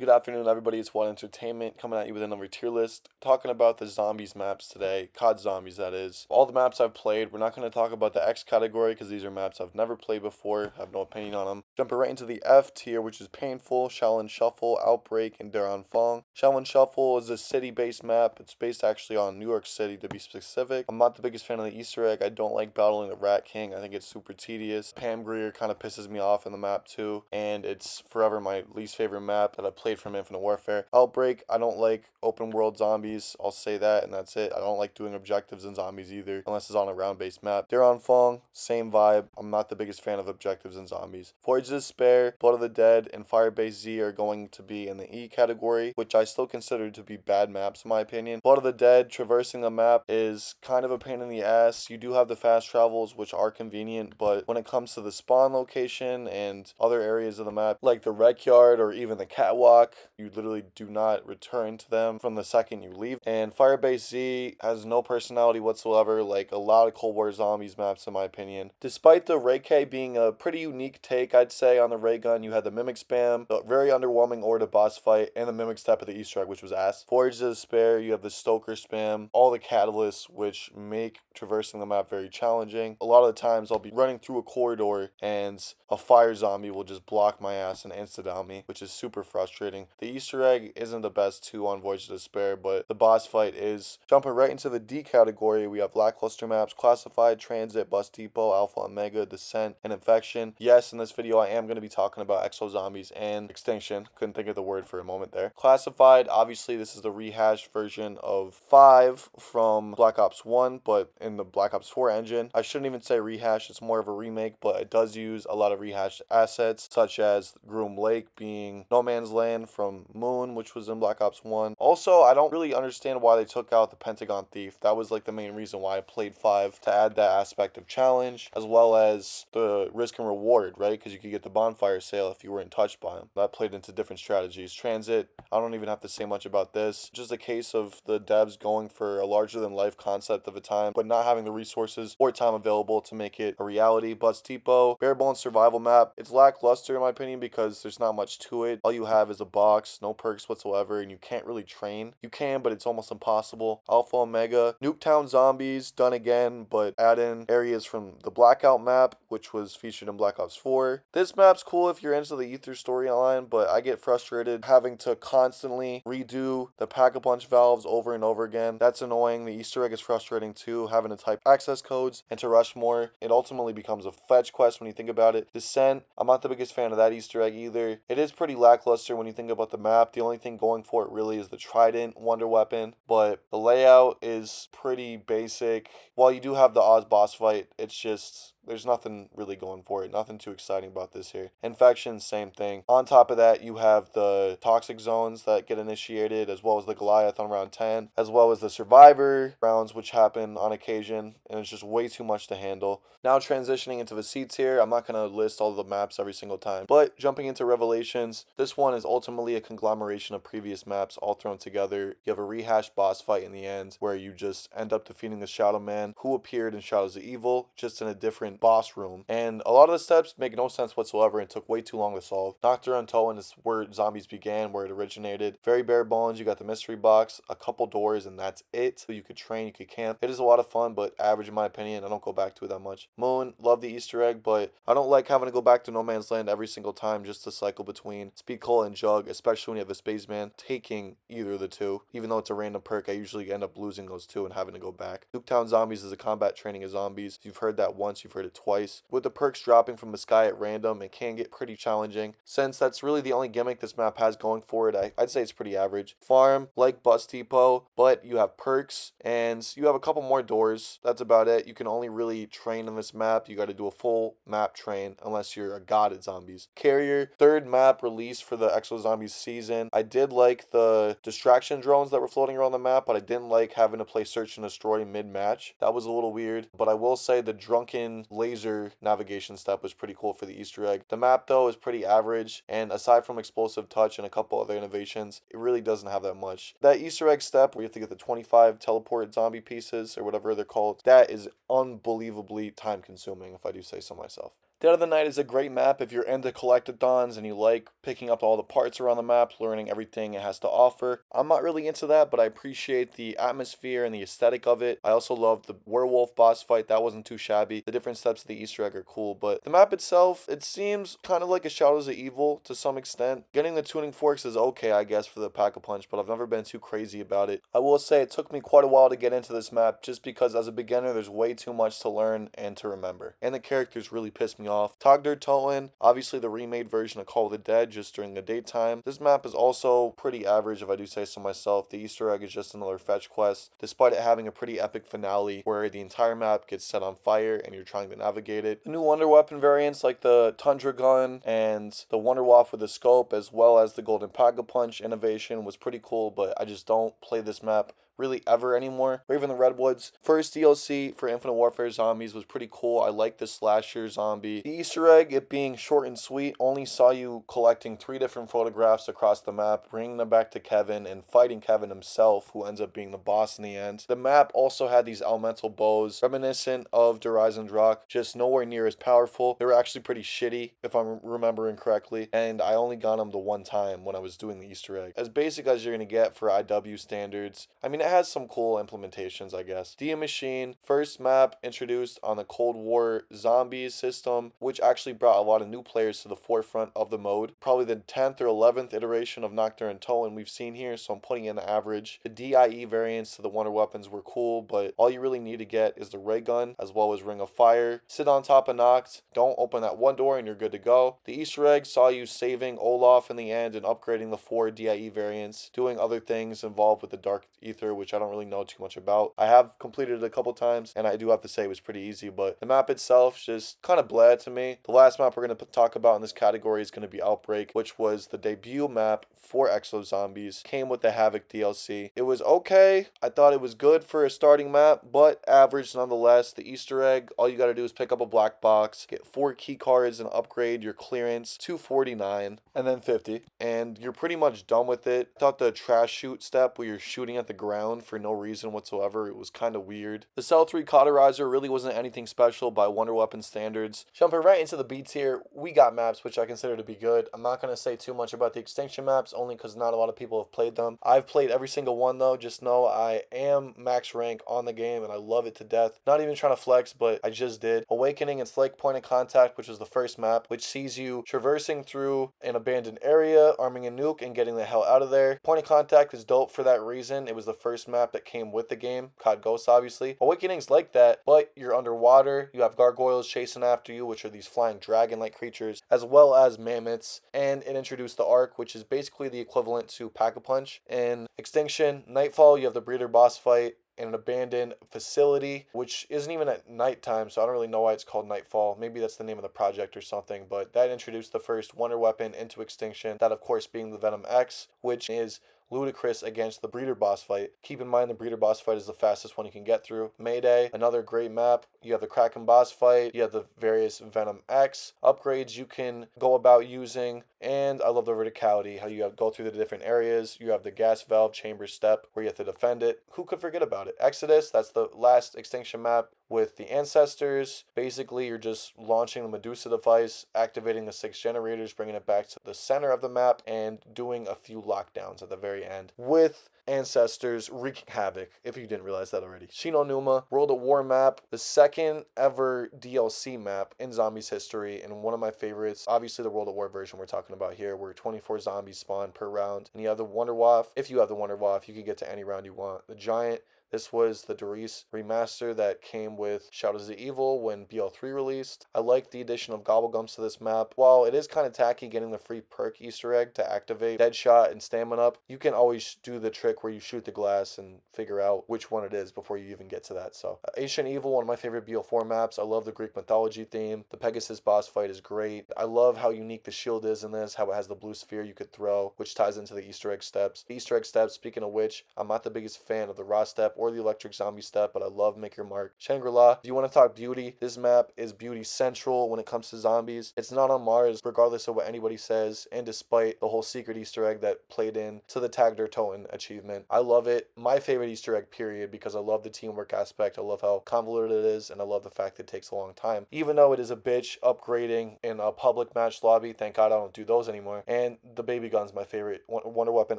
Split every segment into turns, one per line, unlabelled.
Good afternoon, everybody. It's One Entertainment coming at you with another tier list. Talking about the Zombies maps today. CoD Zombies, that is. All the maps I've played. We're not going to talk about the X category because these are maps I've never played before. I have no opinion on them. Jumping right into the F tier, which is Painful, Shaolin Shuffle, Outbreak, and Daron Fong. Shaolin Shuffle is a city-based map. It's based actually on New York City, to be specific. I'm not the biggest fan of the Easter egg. I don't like battling the Rat King. I think it's super tedious. Pam Grier kind of pisses me off in the map too, and it's forever my least favorite map that I played from Infinite Warfare. Outbreak, I don't like open world zombies. I'll say that, and that's it. I don't like doing objectives in zombies either, unless it's on a round-based map. Daron Fong, same vibe. I'm not the biggest fan of objectives in zombies. Forge of Despair, Blood of the Dead, and Firebase Z are going to be in the E category, which I still consider to be bad maps in my opinion. Blood of the Dead, traversing the map is kind of a pain in the ass. You do have the fast travels, which are convenient, but when it comes to the spawn location and other areas of the map, like the rec yard or even the catwalk, you literally do not return to them from the second you leave. And Firebase Z has no personality whatsoever, like a lot of Cold War Zombies maps in my opinion. Despite the Ray K being a pretty unique take, I'd say, on the ray gun, you had the Mimic spam, the very underwhelming Orda boss fight, and the Mimic step of the Easter egg, which was ass. Forge of Despair, you have the Stoker spam, all the catalysts, which make traversing the map very challenging. A lot of the times I'll be running through a corridor and a fire zombie will just block my ass and insta-down me, which is super frustrating. The Easter egg isn't the best too on Voyage of Despair, but the boss fight is. Jumping right into the D category, we have lackluster maps, Classified, Transit, Bus Depot, Alpha Omega, Descent, and Infection. Yes, in this video I am going to be talking about Exo Zombies and Extinction. Couldn't think of the word for a moment there. Classified, obviously this is the rehashed version of 5 from Black Ops 1, but in the Black Ops 4 engine. I shouldn't even say rehash, it's more of a remake, but it does use a lot of rehashed assets, such as Groom Lake being No Man's Land from Moon, which was in Black Ops 1. Also, I don't really understand why they took out the Pentagon Thief. That was like the main reason why I played 5, to add that aspect of challenge, as well as the risk and reward, right? Because you could get the bonfire sale if you weren't touched by him. That played into different strategies. Transit, I don't even have to say much about this. Just a case of the devs going for a larger than life concept of a time, but not having the resources or time available to make it a reality. Bus Depot, bare bones survival map. It's lackluster in my opinion because there's not much to it. All you have is a box, no perks whatsoever, and you can't really train. You can, but it's almost impossible. Alpha Omega, Nuketown Zombies, done again, but add in areas from the Blackout map, which was featured in Black Ops 4. This map's cool if you're into the Ether storyline, but I get frustrated having to constantly redo the Pack-a-Punch valves over and over again. That's annoying. The Easter egg is frustrating too, having to type access codes into Rushmore. It ultimately becomes a fetch quest when you think about it. Descent, I'm not the biggest fan of that Easter egg either. It is pretty lackluster when you think about the map. The only thing going for it really is the Trident wonder weapon, but the layout is pretty basic. While you do have the Oz boss fight, it's just, there's nothing really going for it. Nothing too exciting about this here. Infection, same thing. On top of that, you have the toxic zones that get initiated, as well as the Goliath on round 10, as well as the Survivor rounds, which happen on occasion, and it's just way too much to handle. Now transitioning into the seats here, I'm not going to list all the maps every single time, but jumping into Revelations, this one is ultimately a conglomeration of previous maps all thrown together. You have a rehashed boss fight in the end, where you just end up defeating the Shadow Man, who appeared in Shadows of Evil, just in a different boss room, and a lot of the steps make no sense whatsoever and took way too long to solve. Nocturne and Toan is where zombies began, where it originated. Very bare bones. You got the mystery box, a couple doors, and that's it. So you could train, you could camp. It is a lot of fun, but average in my opinion. I don't go back to it that much. Moon, love the Easter egg, but I don't like having to go back to No Man's Land every single time just to cycle between Speed Cola and Jug, especially when you have a spaceman taking either of the two. Even though it's a random perk, I usually end up losing those two and having to go back. Nuketown Zombies is a combat training of zombies. You've heard that once, you've heard it twice. With the perks dropping from the sky at random, it can get pretty challenging. Since that's really the only gimmick this map has going for it, I'd say it's pretty average. Farm, like Bus Depot, but you have perks, and you have a couple more doors. That's about it. You can only really train on this map. You got to do a full map train, unless you're a god at zombies. Carrier, third map released for the Exo Zombies season. I did like the distraction drones that were floating around the map, but I didn't like having to play Search and Destroy mid-match. That was a little weird, but I will say the drunken laser navigation step was pretty cool for the Easter egg. The map though is pretty average, and aside from Explosive Touch and a couple other innovations, it really doesn't have that much. That Easter egg step where you have to get the 25 teleport zombie pieces or whatever they're called, that is unbelievably time consuming if I do say so myself. Dead of the Night is a great map if you're into collectathons and you like picking up all the parts around the map, learning everything it has to offer. I'm not really into that, but I appreciate the atmosphere and the aesthetic of it. I also love the werewolf boss fight. That wasn't too shabby. The different steps of the Easter egg are cool, but the map itself, it seems kind of like a Shadows of Evil to some extent. Getting the tuning forks is okay, I guess, for the Pack-a-Punch, but I've never been too crazy about it. I will say it took me quite a while to get into this map just because as a beginner there's way too much to learn and to remember. And the characters really pissed me off. Togdur Tolan, obviously the remade version of Call of the Dead just during the daytime. This map is also pretty average if I do say so myself. The Easter egg is just another fetch quest, despite it having a pretty epic finale where the entire map gets set on fire and you're trying to navigate it. The new wonder weapon variants like the Tundra Gun and the Wonder Waff with the scope, as well as the Golden Pack-a-Punch innovation, was pretty cool, but I just don't play this map really ever anymore. Or even the Redwoods. First DLC for Infinite Warfare Zombies was pretty cool. I like the slasher zombie. The Easter egg, it being short and sweet, only saw you collecting 3 different photographs across the map, bringing them back to Kevin, and fighting Kevin himself, who ends up being the boss in the end. The map also had these elemental bows, reminiscent of Horizon Drak, just nowhere near as powerful. They were actually pretty shitty, if I'm remembering correctly, and I only got them the one time when I was doing the Easter egg. As basic as you're gonna get for IW standards. I mean, it has some cool implementations, I guess. DM Machine, first map introduced on the Cold War Zombies system, which actually brought a lot of new players to the forefront of the mode. Probably the 10th or 11th iteration of Nocturne and Tolan we've seen here, so I'm putting in the average. The DIE variants to the Wonder Weapons were cool, but all you really need to get is the Ray Gun, as well as Ring of Fire. Sit on top of Noct, don't open that one door and you're good to go. The Easter egg saw you saving Olaf in the end and upgrading the 4 DIE variants, doing other things involved with the Dark Ether, which I don't really know too much about. I have completed it a couple times, and I do have to say it was pretty easy, but the map itself just kind of bled to me. The last map we're going to talk about in this category is going to be Outbreak, which was the debut map for Exo Zombies. Came with the Havoc DLC. It was okay. I thought it was good for a starting map, but average nonetheless. The Easter egg, all you got to do is pick up a black box, get 4 key cards, and upgrade your clearance to 49 and then 50, and you're pretty much done with it. I thought the trash shoot step where you're shooting at the ground for no reason whatsoever, it was kind of weird. The Cell 3 Cauterizer really wasn't anything special by Wonder Weapon standards. Jumping right into the B tier, we got maps which I consider to be good. I'm not going to say too much about the Extinction maps, only because not a lot of people have played them. I've played every single one though. Just know I am max rank on the game and I love it to death. Not even trying to flex, but I just did. Awakening and Slake Point of Contact, which was the first map, which sees you traversing through an abandoned area, arming a nuke, and getting the hell out of there. Point of Contact is dope for that reason. It was the first map that came with the game. CoD Ghosts, obviously. Awakening's like that, but you're underwater. You have gargoyles chasing after you, which are these flying dragon-like creatures, as well as mammoths. And it introduced the Arc, which is basically the equivalent to Pack-a-Punch. In Extinction, Nightfall, you have the Breeder boss fight in an abandoned facility, which isn't even at nighttime, so I don't really know why it's called Nightfall. Maybe that's the name of the project or something, but that introduced the first Wonder Weapon into Extinction, that of course being the Venom X, which is ludicrous against the Breeder boss fight. Keep in mind the Breeder boss fight is the fastest one you can get through. Mayday, another great map. You have the Kraken boss fight. You have the various Venom X upgrades you can go about using. And I love the verticality, how you have go through the different areas. You have the gas valve chamber step where you have to defend it. Who could forget about it? Exodus, that's the last Extinction map with the Ancestors. Basically, you're just launching the Medusa device, activating the 6 generators, bringing it back to the center of the map, and doing a few lockdowns at the very end, with Ancestors wreaking havoc, if you didn't realize that already. Shinonuma, World at War map, the second ever DLC map in Zombies history, and one of my favorites. Obviously the World at War version we're talking about here, where 24 zombies spawn per round, and you have the Wonder Waff. If you have the Wonder Waff, you can get to any round you want. The Giant, this was the Doris remaster that came with Shadows of Evil when BL3 released. I like the addition of Gobblegums to this map. While it is kind of tacky getting the free perk Easter egg to activate Deadshot and Stamina Up, you can always do the trick where you shoot the glass and figure out which one it is before you even get to that. So Ancient Evil, one of my favorite BL4 maps. I love the Greek mythology theme. The Pegasus boss fight is great. I love how unique the shield is in this, how it has the blue sphere you could throw, which ties into the Easter egg steps. The Easter egg steps, speaking of which, I'm not the biggest fan of the raw step or the electric zombie step, but I love Make Your Mark. Shangri-La, if you want to talk beauty, this map is beauty central when it comes to zombies. It's not on Mars, regardless of what anybody says, and despite the whole secret Easter egg that played in to the Tag der Toten achievement. I love it. My favorite Easter egg, period, because I love the teamwork aspect. I love how convoluted it is, and I love the fact that it takes a long time. Even though it is a bitch upgrading in a public match lobby, thank God I don't do those anymore. And the baby gun's my favorite wonder weapon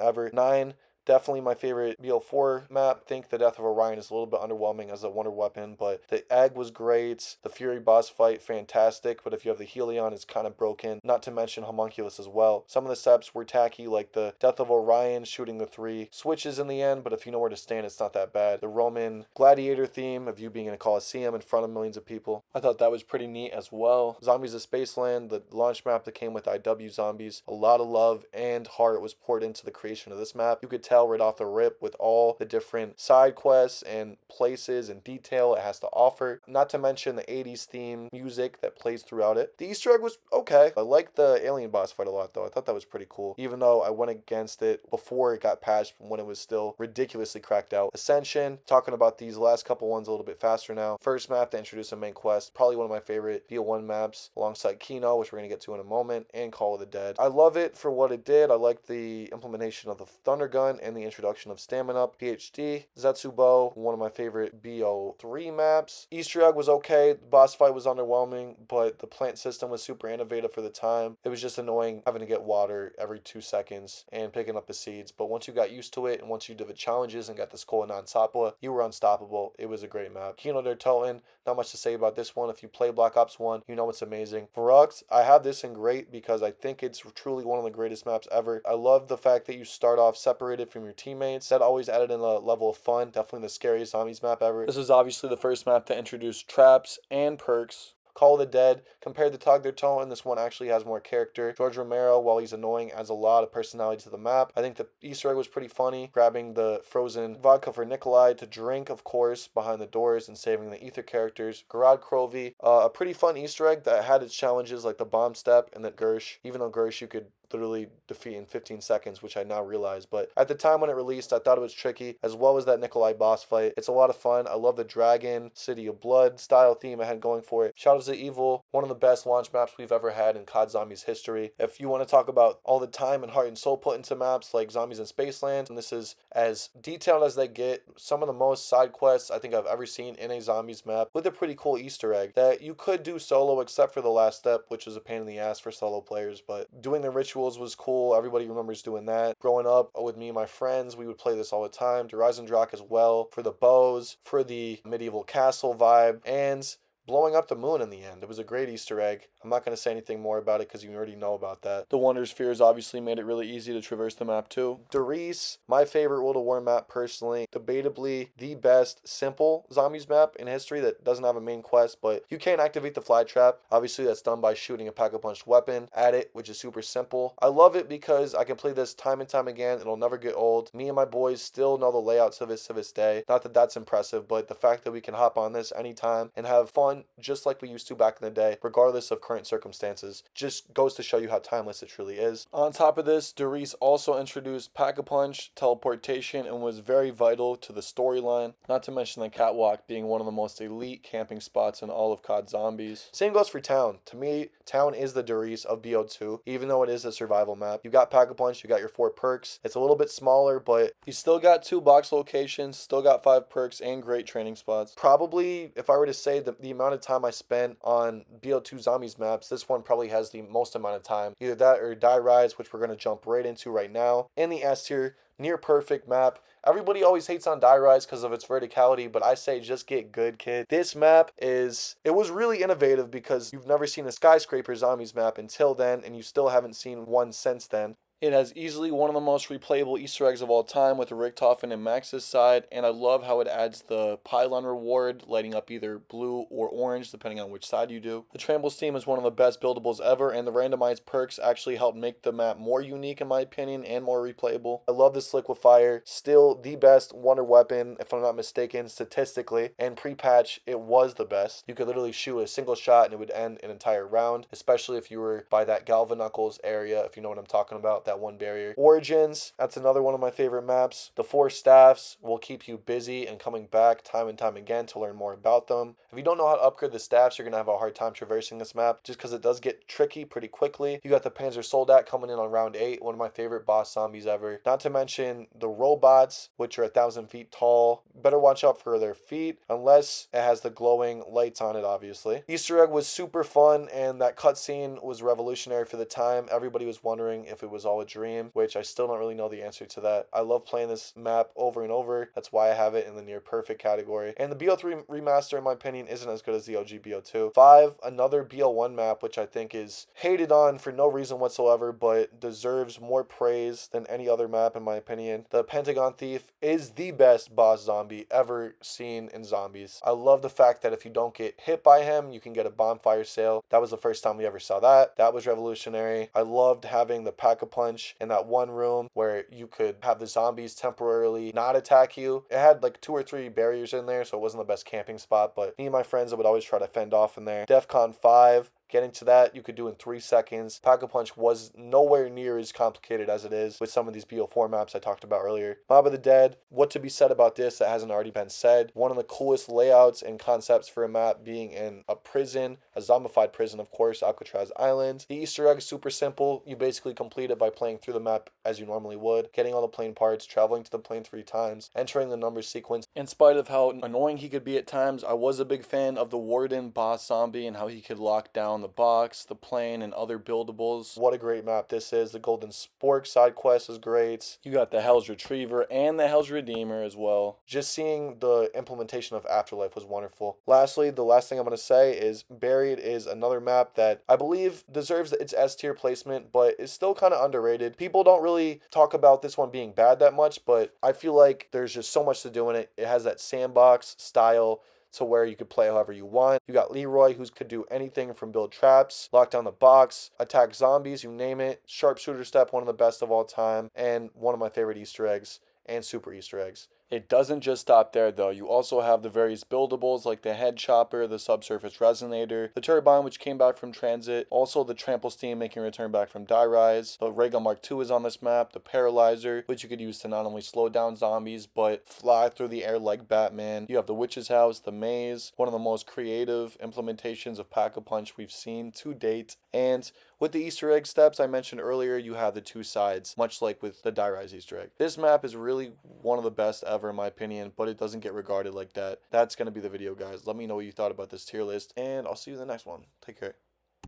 ever. 9, definitely my favorite BO4 map. I think the Death of Orion is a little bit underwhelming as a wonder weapon, but the egg was great. The Fury boss fight, fantastic, but if you have the Helion, it's kind of broken. Not to mention Homunculus as well. Some of the steps were tacky, like the Death of Orion shooting the 3 switches in the end, but if you know where to stand, it's not that bad. The Roman gladiator theme of you being in a Colosseum in front of millions of people, I thought that was pretty neat as well. Zombies of Spaceland, the launch map that came with IW Zombies, a lot of love and heart was poured into the creation of this map. You could tell right off the rip with all the different side quests and places and detail it has to offer. Not to mention the 80s theme music that plays throughout it. The Easter egg was okay. I like the alien boss fight a lot though. I thought that was pretty cool. Even though I went against it before it got patched when it was still ridiculously cracked out. Ascension, talking about these last couple ones a little bit faster now. First map to introduce a main quest. Probably one of my favorite BO1 maps alongside Kino, which we're going to get to in a moment, and Call of the Dead. I love it for what it did. I like the implementation of the Thunder Gun and the introduction of Stamina Up. PhD, Zetsubo, one of my favorite BO3 maps. Easter egg was okay. The boss fight was underwhelming, but the plant system was super innovative for the time. It was just annoying having to get water every 2 seconds and picking up the seeds, but once you got used to it and once you did the challenges and got the skull non Sapua, you were unstoppable. It was a great map. Kino der Toten, not much to say about this one. If you play Black Ops 1, you know it's amazing. Varux, I have this in great because I think it's truly one of the greatest maps ever. I love the fact that you start off separated from your teammates. That always added in a level of fun. Definitely the scariest zombies map ever. This was obviously the first map to introduce traps and perks. Call of the Dead, compared to Tag der Toten, this one actually has more character. George Romero, while he's annoying, adds a lot of personality to the map. I think the Easter egg was pretty funny, grabbing the frozen vodka for Nikolai to drink, of course, behind the doors and saving the ether characters. Garad Krovi, a pretty fun Easter egg that had its challenges like the bomb step and the Gersh. Even though Gersh you could literally defeat in 15 seconds, which I now realize, but at the time when it released, I thought it was tricky, as well as that Nikolai boss fight. It's a lot of fun. I love the Dragon, City of Blood style theme I had going for it. Shadows of Evil, one of the best launch maps we've ever had in CoD Zombies history. If you want to talk about all the time and heart and soul put into maps like Zombies in Spaceland, and this is as detailed as they get, some of the most side quests I think I've ever seen in a Zombies map, with a pretty cool Easter egg that you could do solo except for the last step, which was a pain in the ass for solo players, but doing the ritual was cool. Everybody remembers doing that. Growing up with me and my friends, we would play this all the time. Der Reisendrak as well, for the bows, for the medieval castle vibe, and blowing up the moon in the end. It was a great Easter egg. I'm not going to say anything more about it because you already know about that. The Wonder Spheres obviously made it really easy to traverse the map too. Derice, my favorite World of War map personally. Debatably the best simple zombies map in history that doesn't have a main quest, but you can activate the fly trap. Obviously that's done by shooting a pack-a-punch weapon at it, which is super simple. I love it because I can play this time and time again. It'll never get old. Me and my boys still know the layouts of this to this day. Not that that's impressive, but the fact that we can hop on this anytime and have fun just like we used to back in the day, regardless of current circumstances, just goes to show you how timeless it truly is. On top of this, Derice also introduced Pack-a-Punch, teleportation, and was very vital to the storyline, not to mention the catwalk being one of the most elite camping spots in all of CoD Zombies. Same goes for Town. To me, Town is the Derice of BO2, even though it is a survival map. You got Pack-a-Punch, you got your 4 perks. It's a little bit smaller, but you still got 2 box locations, still got 5 perks, and great training spots. Probably, if I were to say the amount of time I spent on BO2 Zombies maps, this one probably has the most amount of time. Either that or Die Rise, which we're going to jump right into right now. In the S tier, near perfect map. Everybody always hates on Die Rise because of its verticality, but I say just get good, kid. This map it was really innovative because you've never seen a skyscraper zombies map until then, and you still haven't seen one since then. It has easily one of the most replayable Easter eggs of all time with Richtofen and Max's side, and I love how it adds the pylon reward, lighting up either blue or orange, depending on which side you do. The Trample Steam is one of the best buildables ever, and the randomized perks actually help make the map more unique in my opinion, and more replayable. I love this Liquefier, still the best wonder weapon, if I'm not mistaken, statistically, and pre-patch, it was the best. You could literally shoot a single shot and it would end an entire round, especially if you were by that Galvanuckles area, if you know what I'm talking about. that one barrier. Origins, that's another one of my favorite maps. The 4 staffs will keep you busy and coming back time and time again to learn more about them. If you don't know how to upgrade the staffs, you're going to have a hard time traversing this map just because it does get tricky pretty quickly. You got the Panzer Soldat coming in on round 8, one of my favorite boss zombies ever. Not to mention the robots, which are 1,000 feet tall. Better watch out for their feet unless it has the glowing lights on it, obviously. Easter egg was super fun, and that cutscene was revolutionary for the time. Everybody was wondering if it was all a dream, which I still don't really know the answer to that. I love playing this map over and over. That's why I have it in the near perfect category. And the BO3 remaster, in my opinion, isn't as good as the OG BO2. 5, another BO1 map, which I think is hated on for no reason whatsoever, but deserves more praise than any other map, in my opinion. The Pentagon Thief is the best boss zombie ever seen in Zombies. I love the fact that if you don't get hit by him, you can get a bonfire sale. That was the first time we ever saw that. That was revolutionary. I loved having the Pack-a-Punch in that one room where you could have the zombies temporarily not attack you. It had like 2 or 3 barriers in there, so it wasn't the best camping spot, but me and my friends would always try to fend off in there. DEFCON 5, getting to that, you could do in 3 seconds. Pack-a-Punch was nowhere near as complicated as it is with some of these BO4 maps I talked about earlier. Mob of the Dead, what to be said about this that hasn't already been said? One of the coolest layouts and concepts for a map being in a prison, a zombified prison, of course, Alcatraz Island. The Easter egg is super simple. You basically complete it by playing through the map as you normally would, getting all the plane parts, traveling to the plane 3 times, entering the number sequence. In spite of how annoying he could be at times, I was a big fan of the Warden boss zombie and how he could lock down the box, the plane, and other buildables. What a great map this is. The Golden Spork side quest is great. You got the Hell's Retriever and the Hell's Redeemer as well. Just seeing the implementation of Afterlife was wonderful. Lastly, the last thing I'm going to say is Buried is another map that I believe deserves its S tier placement, but is still kind of underrated. People don't really talk about this one being bad that much, but I feel like there's just so much to do in it. It has that sandbox style to where you could play however you want. You got Leroy, who could do anything from build traps, lock down the box, attack zombies, you name it. Sharpshooter step, one of the best of all time, and one of my favorite Easter eggs and super Easter eggs. It doesn't just stop there though. You also have the various buildables like the head chopper, the subsurface resonator, the turbine which came back from transit, also the trample steam making a return back from die rise. The ray gun mark 2 is on this map, the paralyzer which you could use to not only slow down zombies but fly through the air like Batman. You have the witch's house, the maze, one of the most creative implementations of Pack-a-Punch we've seen to date. And with the Easter egg steps I mentioned earlier, you have the 2 sides, much like with the die rise Easter egg. This map is really one of the best ever in my opinion, but it doesn't get regarded like that. That's going to be the video, guys. Let me know what you thought about this tier list, and I'll see you in the next one. Take care.